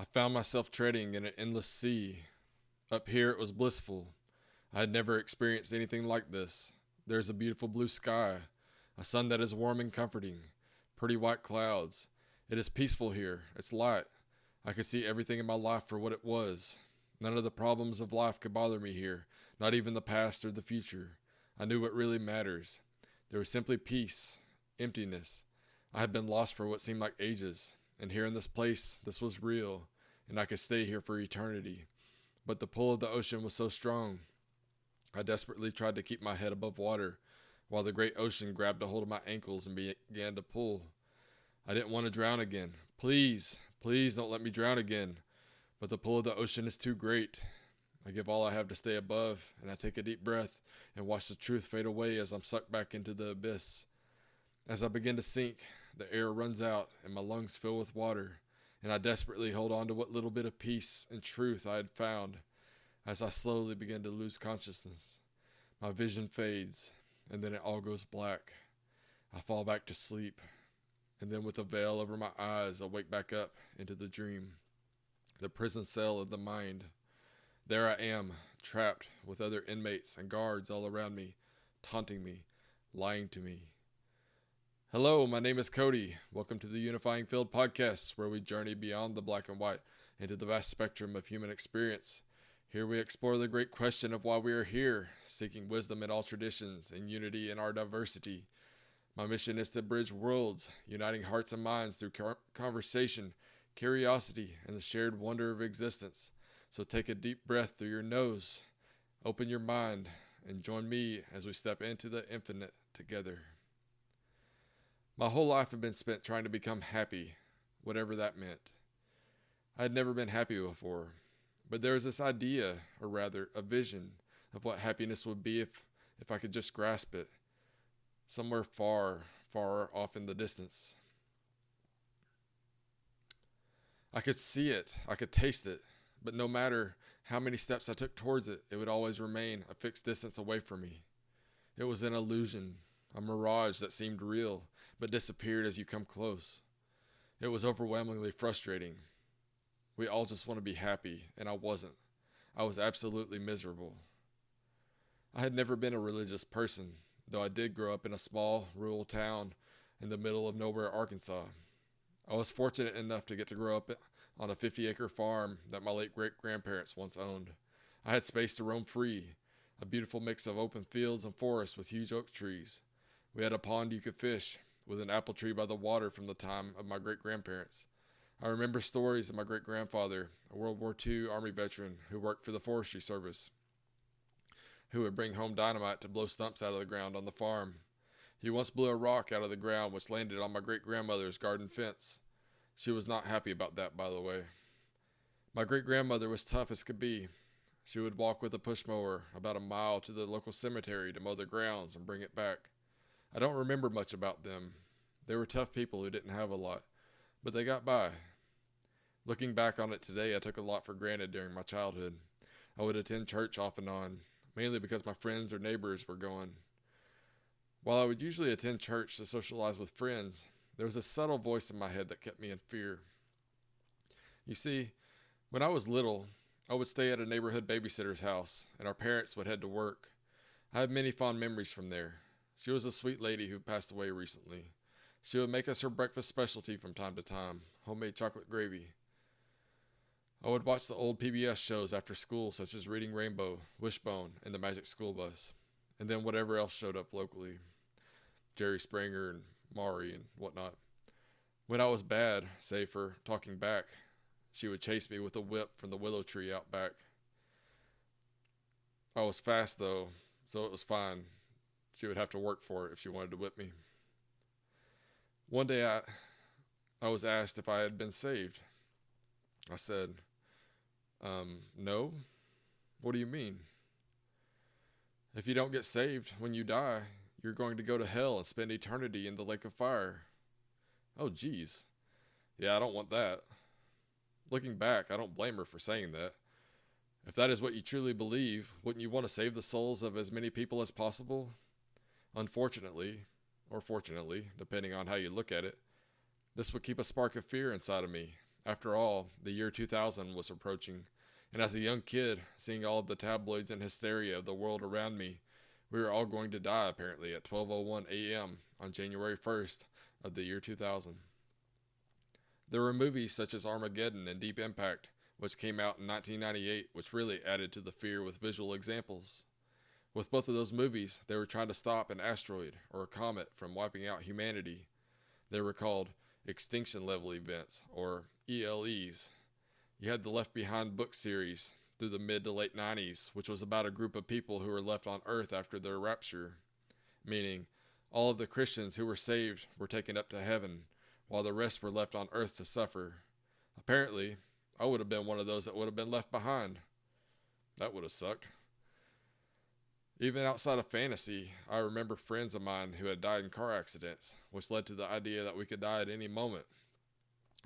I found myself treading in an endless sea. Up here it was blissful. I had never experienced anything like this. There is a beautiful blue sky, a sun that is warm and comforting, pretty white clouds. It is peaceful here. It's light. I could see everything in my life for what it was. None of the problems of life could bother me here, not even the past or the future. I knew what really matters. There was simply peace, emptiness. I had been lost for what seemed like ages, and here in this place, this was real, and I could stay here for eternity. But the pull of the ocean was so strong. I desperately tried to keep my head above water, while the great ocean grabbed a hold of my ankles and began to pull. I didn't want to drown again. Please, please don't let me drown again. But the pull of the ocean is too great. I give all I have to stay above, and I take a deep breath and watch the truth fade away as I'm sucked back into the abyss. As I begin to sink, the air runs out and my lungs fill with water, and I desperately hold on to what little bit of peace and truth I had found. As I slowly begin to lose consciousness, my vision fades, and then it all goes black. I fall back to sleep, and then with a veil over my eyes, I wake back up into the dream, the prison cell of the mind. There I am, trapped with other inmates and guards all around me, taunting me, lying to me. Hello, my name is Cody. Welcome to the Unifying Field podcast, where we journey beyond the black and white into the vast spectrum of human experience. Here we explore the great question of why we are here, seeking wisdom in all traditions and unity in our diversity. My mission is to bridge worlds, uniting hearts and minds through conversation, curiosity, and the shared wonder of existence. So take a deep breath through your nose, open your mind, and join me as we step into the infinite together. My whole life had been spent trying to become happy, whatever that meant. I had never been happy before, but there was this idea, or rather, a vision, of what happiness would be if I could just grasp it, somewhere far, far off in the distance. I could see it, I could taste it, but no matter how many steps I took towards it, it would always remain a fixed distance away from me. It was an illusion, a mirage that seemed real, but disappeared as you come close. It was overwhelmingly frustrating. We all just want to be happy, and I wasn't. I was absolutely miserable. I had never been a religious person, though I did grow up in a small, rural town in the middle of nowhere, Arkansas. I was fortunate enough to get to grow up on a 50-acre farm that my late great-grandparents once owned. I had space to roam free, a beautiful mix of open fields and forests with huge oak trees. We had a pond you could fish, with an apple tree by the water from the time of my great-grandparents. I remember stories of my great-grandfather, a World War II Army veteran who worked for the Forestry Service, who would bring home dynamite to blow stumps out of the ground on the farm. He once blew a rock out of the ground which landed on my great-grandmother's garden fence. She was not happy about that, by the way. My great-grandmother was tough as could be. She would walk with a push mower about a mile to the local cemetery to mow the grounds and bring it back. I don't remember much about them. They were tough people who didn't have a lot, but they got by. Looking back on it today, I took a lot for granted during my childhood. I would attend church off and on, mainly because my friends or neighbors were going. While I would usually attend church to socialize with friends, there was a subtle voice in my head that kept me in fear. You see, when I was little, I would stay at a neighborhood babysitter's house, and our parents would head to work. I have many fond memories from there. She was a sweet lady who passed away recently. She would make us her breakfast specialty from time to time, homemade chocolate gravy. I would watch the old PBS shows after school, such as Reading Rainbow, Wishbone, and The Magic School Bus, and then whatever else showed up locally, Jerry Springer and Maury and whatnot. When I was bad, say for talking back, she would chase me with a whip from the willow tree out back. I was fast though, so it was fine. She would have to work for it if she wanted to whip me. One day I was asked if I had been saved. I said, no. What do you mean? If you don't get saved when you die, you're going to go to hell and spend eternity in the lake of fire. Oh, geez. Yeah, I don't want that. Looking back, I don't blame her for saying that. If that is what you truly believe, wouldn't you want to save the souls of as many people as possible? Unfortunately, or fortunately, depending on how you look at it, this would keep a spark of fear inside of me, After all, the year 2000 was approaching, and as a young kid, seeing all of the tabloids and hysteria of the world around me, we were all going to die apparently at 12:01 a.m. on January 1st of the year 2000. There were movies such as Armageddon and Deep Impact, which came out in 1998, which really added to the fear with visual examples. With both of those movies, they were trying to stop an asteroid or a comet from wiping out humanity. They were called extinction level events, or ELEs. You had the Left Behind book series through the mid to late 90s, which was about a group of people who were left on Earth after their rapture, meaning all of the Christians who were saved were taken up to heaven, while the rest were left on Earth to suffer. Apparently, I would have been one of those that would have been left behind. That would have sucked. Even outside of fantasy, I remember friends of mine who had died in car accidents, which led to the idea that we could die at any moment.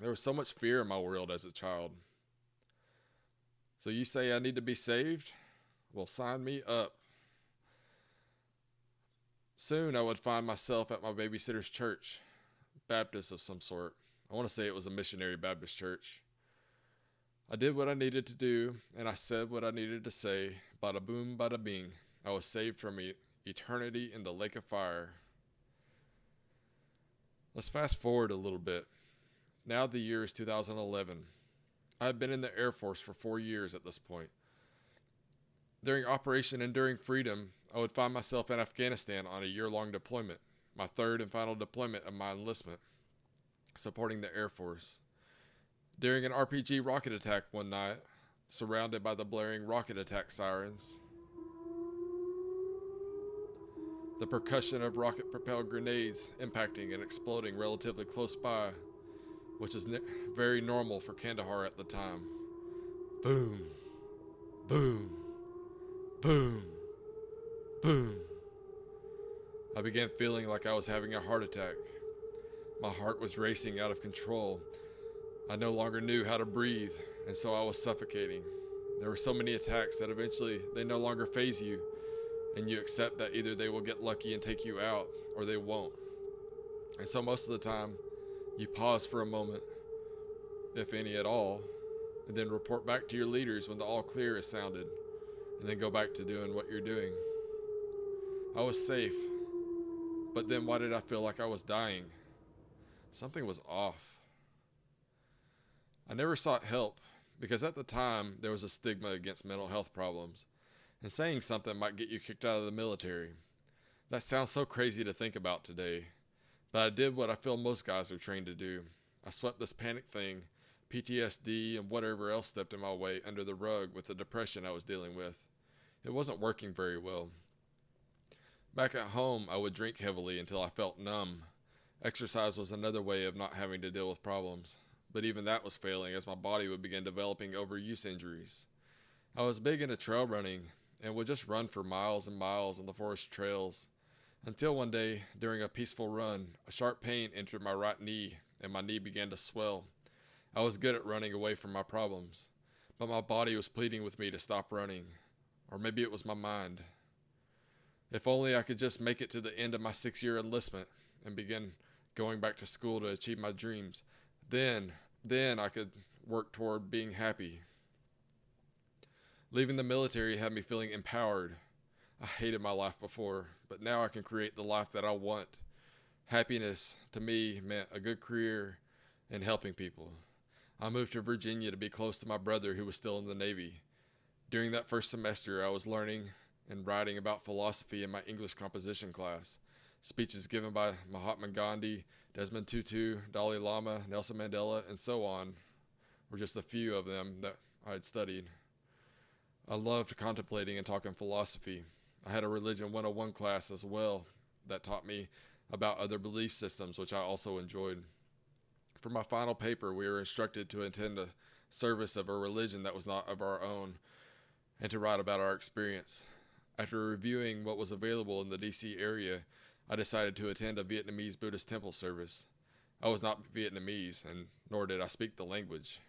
There was so much fear in my world as a child. So you say I need to be saved? Well, sign me up. Soon I would find myself at my babysitter's church, Baptist of some sort. I want to say it was a missionary Baptist church. I did what I needed to do, and I said what I needed to say. Bada boom, bada bing. I was saved from eternity in the lake of fire. Let's fast forward a little bit. Now the year is 2011. I had been in the Air Force for 4 years at this point. During Operation Enduring Freedom, I would find myself in Afghanistan on a year-long deployment, my third and final deployment of my enlistment, supporting the Air Force. During an RPG rocket attack one night, surrounded by the blaring rocket attack sirens, the percussion of rocket-propelled grenades impacting and exploding relatively close by, which is very normal for Kandahar at the time. Boom, boom, boom, boom. I began feeling like I was having a heart attack. My heart was racing out of control. I no longer knew how to breathe, and so I was suffocating. There were so many attacks that eventually they no longer faze you, and you accept that either they will get lucky and take you out, or they won't. And so most of the time, you pause for a moment, if any at all, and then report back to your leaders when the all clear is sounded, and then go back to doing what you're doing. I was safe, but then why did I feel like I was dying? Something was off. I never sought help, because at the time, there was a stigma against mental health problems, and saying something might get you kicked out of the military. That sounds so crazy to think about today, but I did what I feel most guys are trained to do. I swept this panic thing, PTSD, and whatever else stepped in my way under the rug with the depression I was dealing with. It wasn't working very well. Back at home, I would drink heavily until I felt numb. Exercise was another way of not having to deal with problems, but even that was failing as my body would begin developing overuse injuries. I was big into trail running and would just run for miles and miles on the forest trails, until one day, during a peaceful run, a sharp pain entered my right knee and my knee began to swell. I was good at running away from my problems, but my body was pleading with me to stop running, or maybe it was my mind. If only I could just make it to the end of my 6-year enlistment and begin going back to school to achieve my dreams. Then I could work toward being happy. Leaving the military had me feeling empowered. I hated my life before, but now I can create the life that I want. Happiness, to me, meant a good career and helping people. I moved to Virginia to be close to my brother who was still in the Navy. During that first semester, I was learning and writing about philosophy in my English composition class. Speeches given by Mahatma Gandhi, Desmond Tutu, Dalai Lama, Nelson Mandela, and so on were just a few of them that I had studied. I loved contemplating and talking philosophy. I had a Religion 101 class as well that taught me about other belief systems, which I also enjoyed. For my final paper, we were instructed to attend a service of a religion that was not of our own and to write about our experience. After reviewing what was available in the DC area, I decided to attend a Vietnamese Buddhist temple service. I was not Vietnamese, and nor did I speak the language.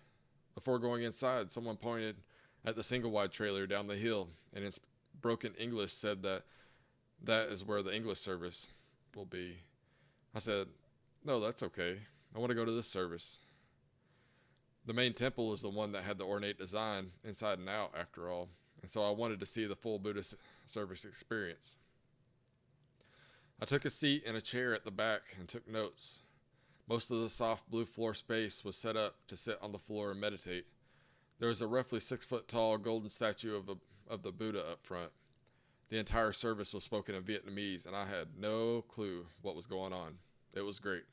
Before going inside, someone pointed at the single-wide trailer down the hill, and in broken English said that is where the English service will be. I said, "No, that's okay. I want to go to this service." The main temple is the one that had the ornate design inside and out, after all, and so I wanted to see the full Buddhist service experience. I took a seat in a chair at the back and took notes. Most of the soft blue floor space was set up to sit on the floor and meditate. There was a roughly 6 foot tall golden statue of the Buddha up front. The entire service was spoken in Vietnamese, and I had no clue what was going on. It was great.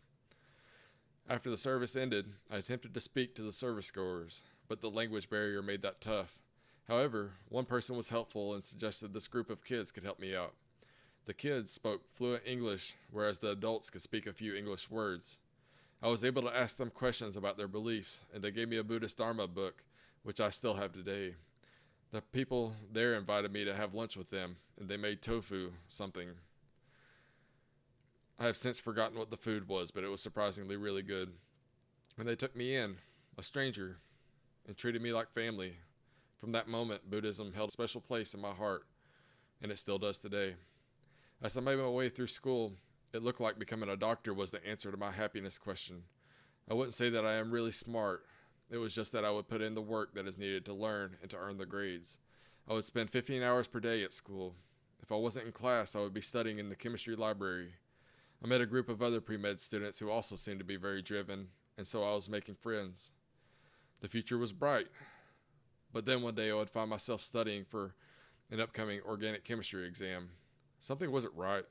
After the service ended, I attempted to speak to the service goers, but the language barrier made that tough. However, one person was helpful and suggested this group of kids could help me out. The kids spoke fluent English, whereas the adults could speak a few English words. I was able to ask them questions about their beliefs, and they gave me a Buddhist Dharma book, which I still have today. The people there invited me to have lunch with them, and they made tofu something. I have since forgotten what the food was, but it was surprisingly really good. And they took me in, a stranger, and treated me like family. From that moment, Buddhism held a special place in my heart, and it still does today. As I made my way through school, it looked like becoming a doctor was the answer to my happiness question. I wouldn't say that I am really smart. It was just that I would put in the work that is needed to learn and to earn the grades. I would spend 15 hours per day at school. If I wasn't in class, I would be studying in the chemistry library. I met a group of other pre-med students who also seemed to be very driven, and so I was making friends. The future was bright. But then one day I would find myself studying for an upcoming organic chemistry exam. Something wasn't right.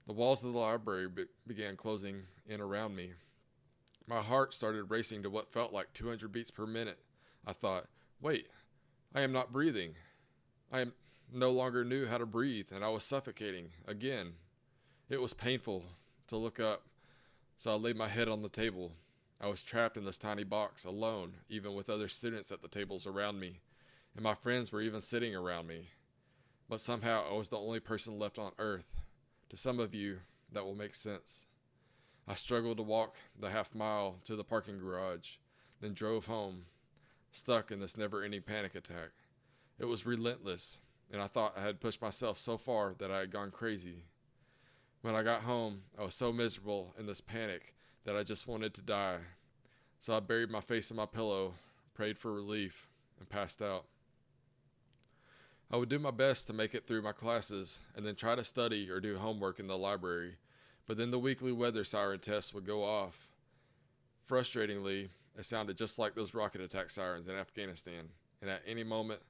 The walls of the library began closing in around me. My heart started racing to what felt like 200 beats per minute. I thought, wait, I am not breathing. I no longer knew how to breathe, and I was suffocating again. It was painful to look up, so I laid my head on the table. I was trapped in this tiny box, alone, even with other students at the tables around me, and my friends were even sitting around me. But somehow I was the only person left on earth. To some of you, that will make sense. I struggled to walk the half mile to the parking garage, then drove home, stuck in this never-ending panic attack. It was relentless, and I thought I had pushed myself so far that I had gone crazy. When I got home, I was so miserable in this panic that I just wanted to die. So I buried my face in my pillow, prayed for relief, and passed out. I would do my best to make it through my classes and then try to study or do homework in the library, but then the weekly weather siren tests would go off. Frustratingly, it sounded just like those rocket attack sirens in Afghanistan, and at any moment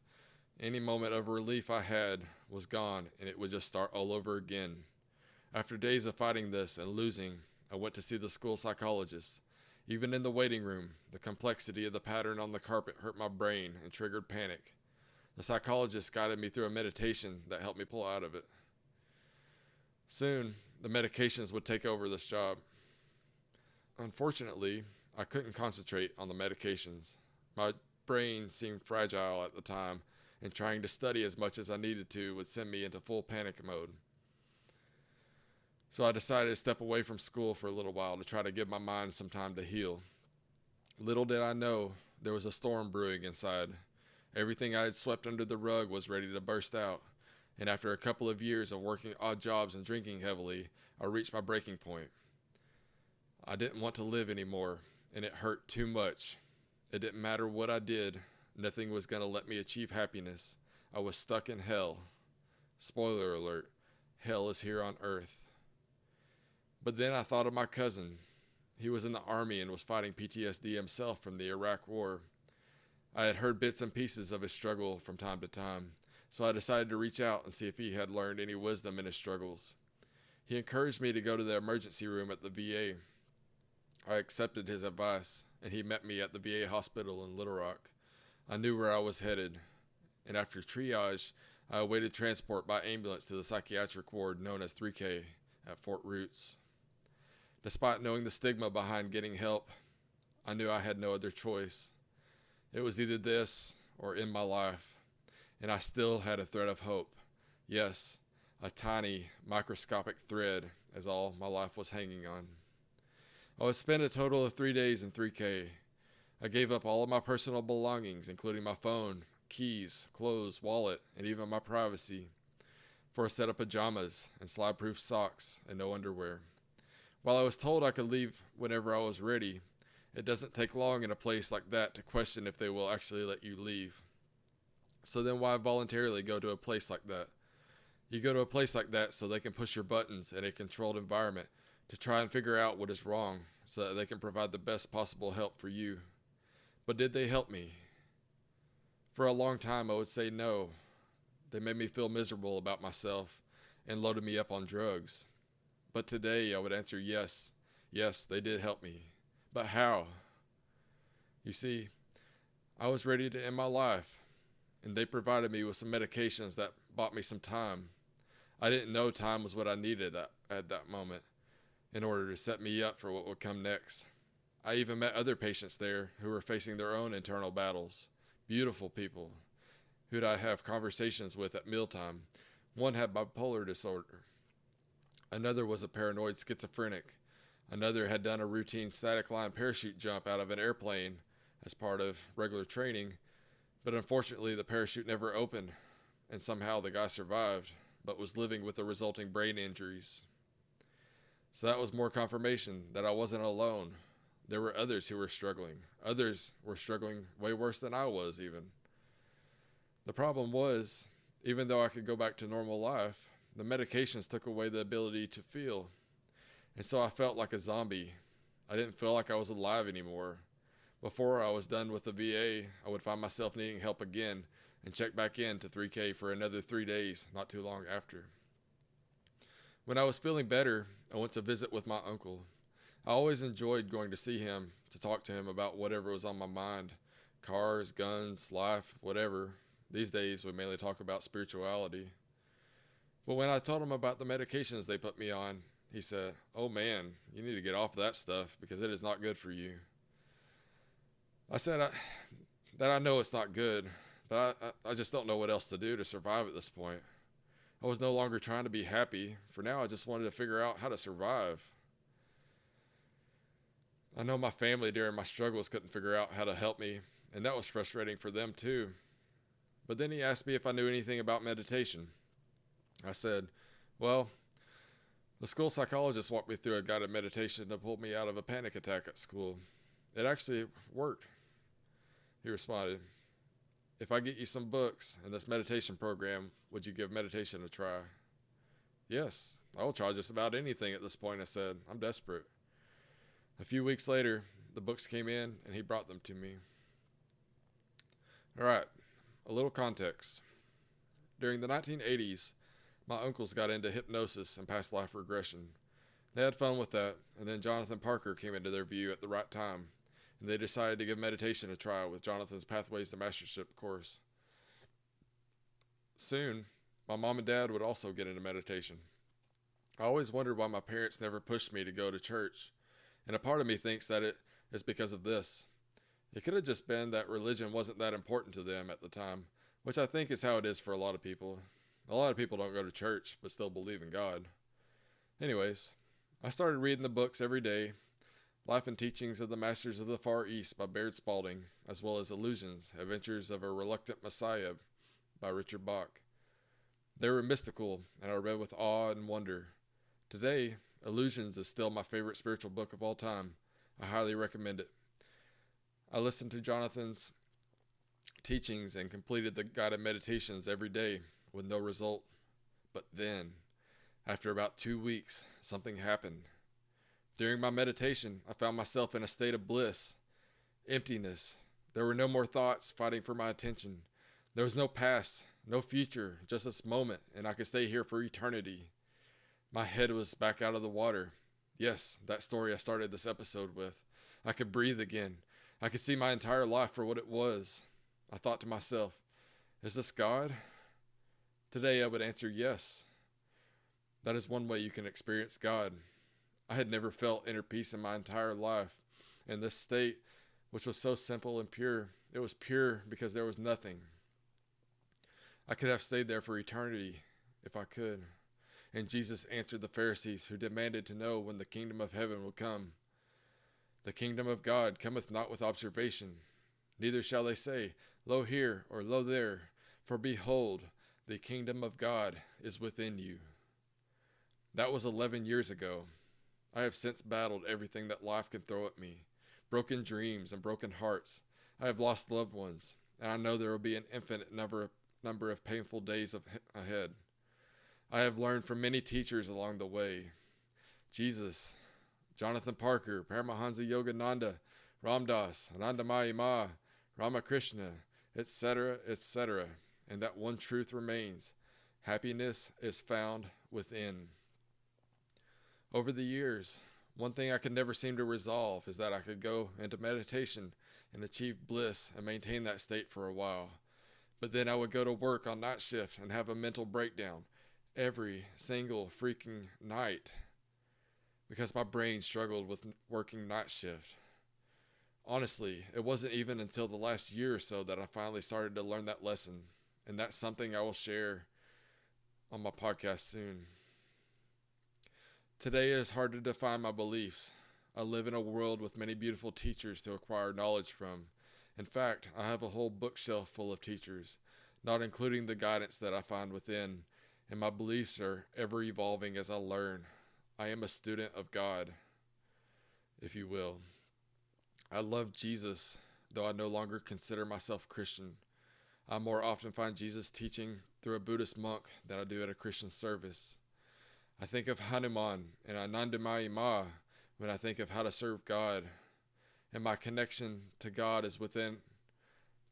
of relief I had was gone, and it would just start all over again. After days of fighting this and losing, I went to see the school psychologist. Even in the waiting room, the complexity of the pattern on the carpet hurt my brain and triggered panic. The psychologist guided me through a meditation that helped me pull out of it. Soon, the medications would take over this job. Unfortunately, I couldn't concentrate on the medications. My brain seemed fragile at the time, and trying to study as much as I needed to would send me into full panic mode. So I decided to step away from school for a little while to try to give my mind some time to heal. Little did I know, there was a storm brewing inside. Everything I had swept under the rug was ready to burst out, and after a couple of years of working odd jobs and drinking heavily, I reached my breaking point. I didn't want to live anymore, and it hurt too much. It didn't matter what I did, nothing was going to let me achieve happiness. I was stuck in hell. Spoiler alert, hell is here on earth. But then I thought of my cousin. He was in the army and was fighting PTSD himself from the Iraq War. I had heard bits and pieces of his struggle from time to time, so I decided to reach out and see if he had learned any wisdom in his struggles. He encouraged me to go to the emergency room at the VA. I accepted his advice, and he met me at the VA hospital in Little Rock. I knew where I was headed, and after triage, I awaited transport by ambulance to the psychiatric ward known as 3K at Fort Roots. Despite knowing the stigma behind getting help, I knew I had no other choice. It was either this or end my life, and I still had a thread of hope. Yes, a tiny, microscopic thread, as all my life was hanging on. I would spend a total of 3 days in 3K. I gave up all of my personal belongings, including my phone, keys, clothes, wallet, and even my privacy, for a set of pajamas and slide-proof socks and no underwear. While I was told I could leave whenever I was ready, It doesn't take long in a place like that to question if they will actually let you leave. So then why voluntarily go to a place like that? You go to a place like that so they can push your buttons in a controlled environment to try and figure out what is wrong so that they can provide the best possible help for you. But did they help me? For a long time, I would say no. They made me feel miserable about myself and loaded me up on drugs. But today, I would answer yes. Yes, they did help me. But how? You see, I was ready to end my life, and they provided me with some medications that bought me some time. I didn't know time was what I needed at that moment in order to set me up for what would come next. I even met other patients there who were facing their own internal battles. Beautiful people who'd I have conversations with at mealtime. One had bipolar disorder. Another was a paranoid schizophrenic. Another had done a routine static line parachute jump out of an airplane as part of regular training, but unfortunately the parachute never opened, and somehow the guy survived, but was living with the resulting brain injuries. So that was more confirmation that I wasn't alone. There were others who were struggling. Others were struggling way worse than I was even. The problem was, even though I could go back to normal life, the medications took away the ability to feel. And so I felt like a zombie. I didn't feel like I was alive anymore. Before I was done with the VA, I would find myself needing help again and check back in to 3K for another 3 days not too long after. When I was feeling better, I went to visit with my uncle. I always enjoyed going to see him, to talk to him about whatever was on my mind. Cars, guns, life, whatever. These days we mainly talk about spirituality. But when I told him about the medications they put me on, he said, "Oh man, you need to get off that stuff because it is not good for you." I said that I know it's not good, but I just don't know what else to do to survive at this point. I was no longer trying to be happy. For now, I just wanted to figure out how to survive. I know my family during my struggles couldn't figure out how to help me, and that was frustrating for them too. But then he asked me if I knew anything about meditation. I said, well, the school psychologist walked me through a guided meditation to pull me out of a panic attack at school. It actually worked. He responded, "If I get you some books and this meditation program, would you give meditation a try?" "Yes, I will try just about anything at this point," I said. "I'm desperate." A few weeks later, the books came in and he brought them to me. All right, a little context. During the 1980s, my uncles got into hypnosis and past life regression. They had fun with that, and then Jonathan Parker came into their view at the right time, and they decided to give meditation a try with Jonathan's Pathways to Mastership course. Soon, my mom and dad would also get into meditation. I always wondered why my parents never pushed me to go to church, and a part of me thinks that it is because of this. It could have just been that religion wasn't that important to them at the time, which I think is how it is for a lot of people. A lot of people don't go to church, but still believe in God. Anyways, I started reading the books every day, Life and Teachings of the Masters of the Far East by Baird Spalding, as well as Illusions, Adventures of a Reluctant Messiah by Richard Bach. They were mystical, and I read with awe and wonder. Today, Illusions is still my favorite spiritual book of all time. I highly recommend it. I listened to Jonathan's teachings and completed the guided meditations every day with no result. But then, after about 2 weeks, something happened. During my meditation, I found myself in a state of bliss, emptiness. There were no more thoughts fighting for my attention. There was no past, no future, just this moment, and I could stay here for eternity. My head was back out of the water. Yes, that story I started this episode with. I could breathe again. I could see my entire life for what it was. I thought to myself, is this God? Today I would answer yes. That is one way you can experience God. I had never felt inner peace in my entire life. In this state, which was so simple and pure, it was pure because there was nothing. I could have stayed there for eternity if I could. And Jesus answered the Pharisees who demanded to know when the kingdom of heaven would come. The kingdom of God cometh not with observation, neither shall they say, Lo here, or Lo there, for behold, the kingdom of God is within you. That was 11 years ago. I have since battled everything that life can throw at me. broken dreams, and broken hearts. I have lost loved ones, and I know there will be an infinite number of painful days ahead. I have learned from many teachers along the way: Jesus, Jonathan Parker, Paramahansa Yogananda, Ram Dass, Anandamayi Ma, Ramakrishna, etc., etc. And that one truth remains: happiness is found within. Over the years, one thing I could never seem to resolve is that I could go into meditation and achieve bliss and maintain that state for a while. But then I would go to work on night shift and have a mental breakdown every single freaking night because my brain struggled with working night shift. Honestly, it wasn't even until the last year or so that I finally started to learn that lesson, and that's something I will share on my podcast soon. Today it is hard to define my beliefs. I live in a world with many beautiful teachers to acquire knowledge from. In fact, I have a whole bookshelf full of teachers, not including the guidance that I find within, and my beliefs are ever evolving as I learn. I am a student of God, if you will. I love Jesus, though I no longer consider myself Christian. I more often find Jesus teaching through a Buddhist monk than I do at a Christian service. I think of Hanuman and Anandamayi Ma when I think of how to serve God, and my connection to God is within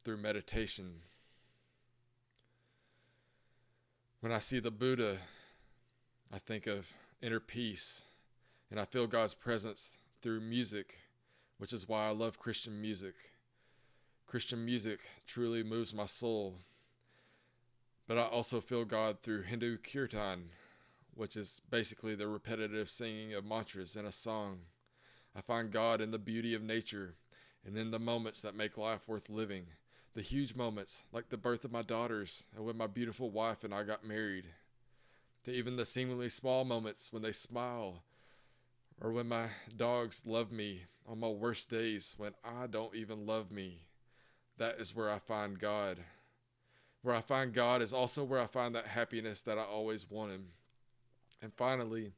through meditation. When I see the Buddha, I think of inner peace, and I feel God's presence through music, which is why I love Christian music. Christian music truly moves my soul, but I also feel God through Hindu kirtan, which is basically the repetitive singing of mantras in a song. I find God in the beauty of nature and in the moments that make life worth living. The huge moments, like the birth of my daughters and when my beautiful wife and I got married, to even the seemingly small moments when they smile, or when my dogs love me on my worst days when I don't even love me. That is where I find God. Where I find God is also where I find that happiness that I always wanted. And finally,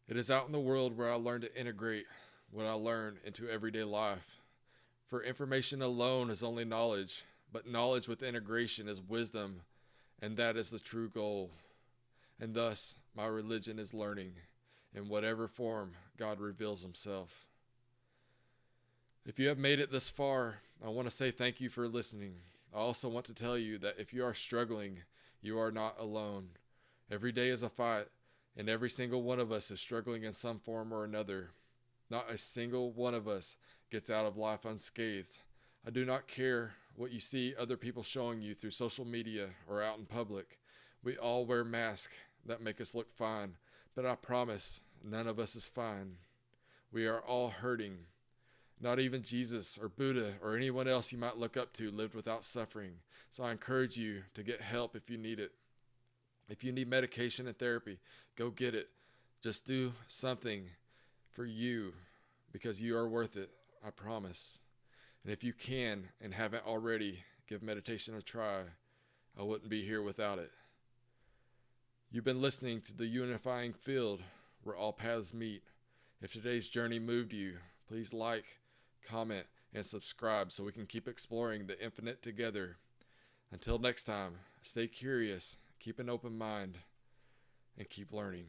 it is out in the world where I learn to integrate what I learn into everyday life. For information alone is only knowledge, but knowledge with integration is wisdom, and that is the true goal. And thus, my religion is learning, in whatever form God reveals himself. If you have made it this far, I want to say thank you for listening. I also want to tell you that if you are struggling, you are not alone. Every day is a fight, and every single one of us is struggling in some form or another. Not a single one of us gets out of life unscathed. I do not care what you see other people showing you through social media or out in public. We all wear masks that make us look fine, but I promise none of us is fine. We are all hurting. Not even Jesus or Buddha or anyone else you might look up to lived without suffering. So I encourage you to get help if you need it. If you need medication and therapy, go get it. Just do something for you because you are worth it, I promise. And if you can and haven't already, give meditation a try. I wouldn't be here without it. You've been listening to the Unifying Field, where all paths meet. If today's journey moved you, please like, comment, and subscribe so we can keep exploring the infinite together. Until next time, stay curious, keep an open mind, and keep learning.